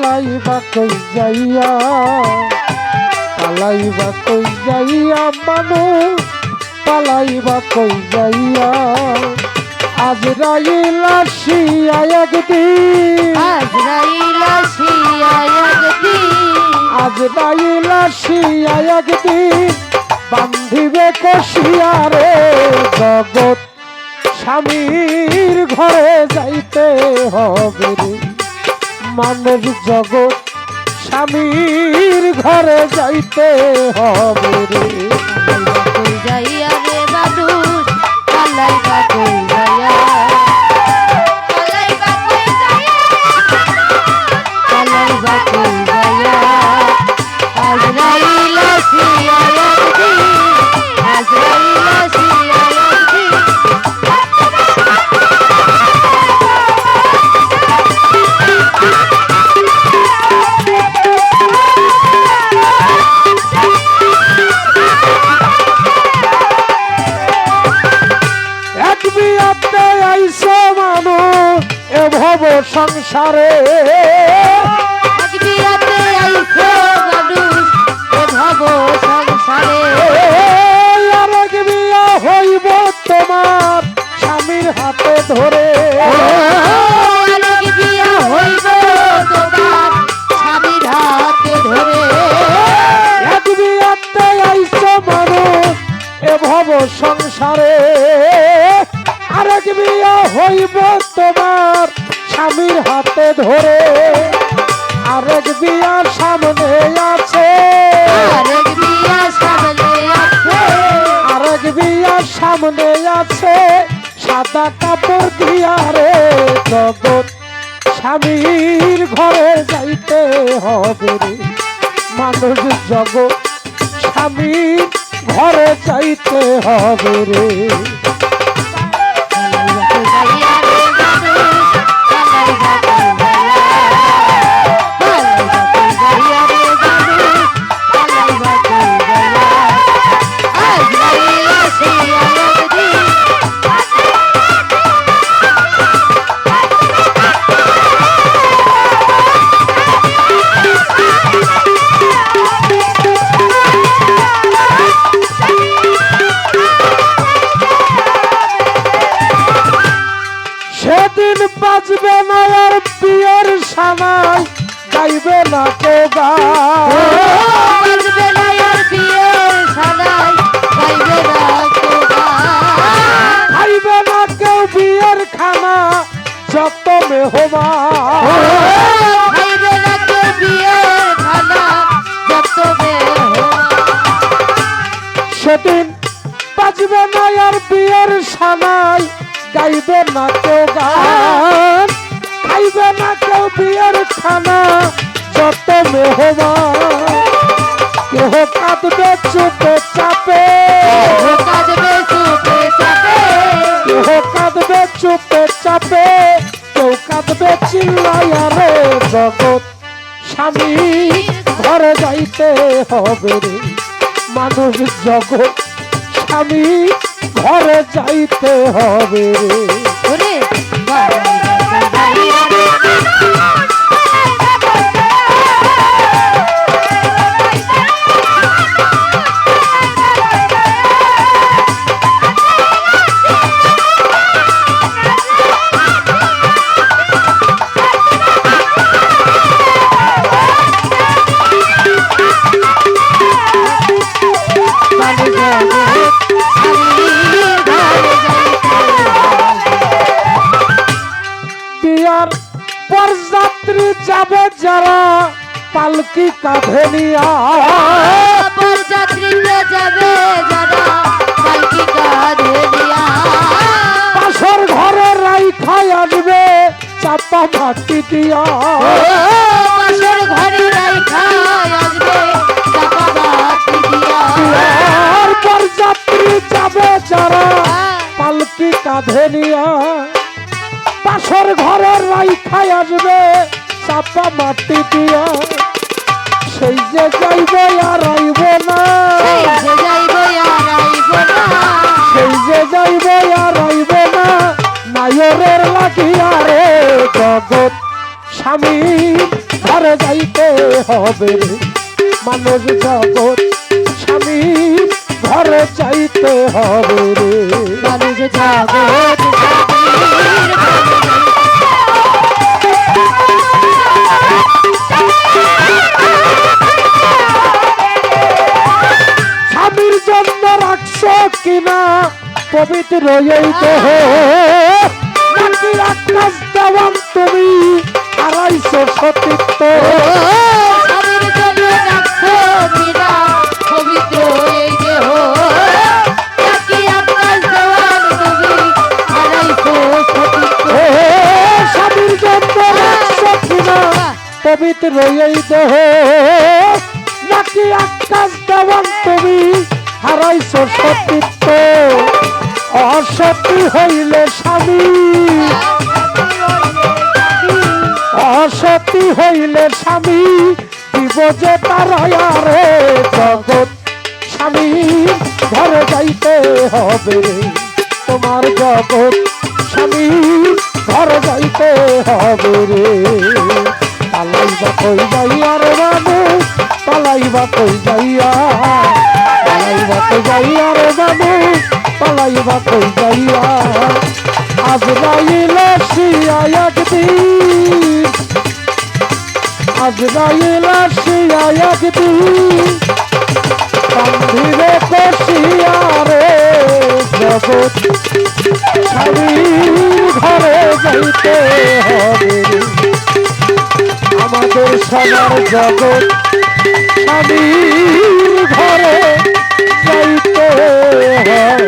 পালাইবা কই যাইয়া, পালাইবা কই যাইয়া মানুষ, পালাইবা কই যাইয়া। আজরাইল আসিয়া একদিন, আজরাইল আসিয়া একদিন, আজরাইল আসিয়া একদিন বান্ধিবে কষিয়া রে। জগৎ স্বামীর ঘরে যাইতে হবে রে, মানব জগৎ স্বামীর ঘরে যাইতে হবে রে। কই যাইয়া রে মানুষ, পালাইবা কই যাইয়া, পালাইবা কই যাইয়া, পালাইবা কই যাইয়া। আজরাইল আসিয়া একদিন, আজরাইল আসিয়া একদিন। এক বিয়াতে আইসো মানুষ এ ভব সংসারে, এক বিয়াতে আইছো মানুষ এ ভব সংসারে। আর এক বিয়া হইব তোমার স্বামীর হাতে ধরে। অনেক বিয়া হইব তোমার স্বামীর হাতে ধরে। এক বিয়াতে আইসো মানুষ এ ভব সংসারে, আরেক বিয়া হইব তোমার স্বামীর হাতে ধরে। আরেক বিয়া সামনে আছে, আরেক বিয়া সামনে আছে, আরেক বিয়া সামনে আছে সাদা কাপড় দিয়া রে। জগৎ স্বামীর ঘরে যাইতে হবে রে, মানুষ জগৎ স্বামীর ঘরে যাইতে হবে রে। পালাইবা কই যাইয়া রে মানুষ, পালাইবা কই যাইয়া, পালাইবা কই যাইয়া রে মানুষ, পালাইবা কই যাইয়া। আজরাইল আসিয়া একদিন, সেদিন বাজবে না আর বিয়ের সানাই, গাইবে না তো গান, বাজবে না আর বিয়ের সানাই, গাইবে না তো গান। খাইবে না কেউ বিয়ের খানা যত মেহমান। খাইবে না কেউ বিয়ের খানা যত মেহমান। সেদিন বাজবে না আর বিয়ের সানাই, গাইবে না কেউ গান, খাইবে না কেউ বিয়ের খানা যত মেহমান। কেহ কাঁদবে চুপে চাপে, কেহ কাঁদবে চুপে চাপে, কেহ কাঁদবে চুপে চাপে, কেউ কাঁদবে চিল্লাইয়া রে। জগৎ স্বামী ঘরে যাইতে হবে রে, মানুষ জগৎ স্বামী ঘরে যাইতে হবে রে। ওরে পালাইবা কই যাইয়া রে মানুষ, বিয়ার বরযাত্রী যাবে যারা পালকি কাঁধে নিয়া, বরযাত্রীতে যাবে যারা পালকি কাঁধে নিয়া। পাশর ঘরে রাইখাই আসবে চাপা মাটি দিয়া। বাসর ঘরে রাইখা আসবে চাপা বাতি দিয়া। বিয়ার বরযাত্রী যাবে যারা পালকি কাঁধে নিয়া, পাশর ঘরে রাইখাই আসবে চাপা মাটি দিয়া। সেই যে যাইবে আর আইব না, সেই যে যাইবে আর আইব না, সেই যে যাইবে আর আইব না, নায়রের লাগিয়া রে। জগৎ স্বামী ঘরে যাইতে হবে রে মানুষ জগৎ স্বামী ঘরে যাইতে হবে রে মানুষ জগৎ স্বামীর স্বামীর জন্য রাখছ কিনা পবিত্র এই দেহ নাকি আকাশ দেওয়ান তুমি হারাইছো সতীত্ব স্বামীর জন্য রাখছো বিনা পবিত্র এই দেহ নাকি আকাশ দেওয়ান তুমি হারাইছো সতীত্ব স্বামীর জন্য রাখছ কিনা পবিত্র এই দেহ নাকি আকাশ দেওয়ান তুমি হারাইছো সতীত্ব অসতী হইলে স্বামী অসতী হইলে স্বামী দিব যে তারায়ারে জগৎ স্বামী ঘরে যাইতে হবে রে তোমার জগৎ স্বামী ঘরে যাইতে হবে রে পালাইবা কই যাইয়া রে মানুষ পালাইবা কই যাইয়া পালাইবা কই যাইয়া রে মানুষ পালাইবা কই যাইয়া আজরাইল আসিয়া একদিন আজরাইল আসিয়া একদিন কান্দিরে কষিয়া রে জগৎ স্বামীর ঘরে যাইতে হবে রে আমাদের সবার জগৎ স্বামীর ঘরে যাইতে হবে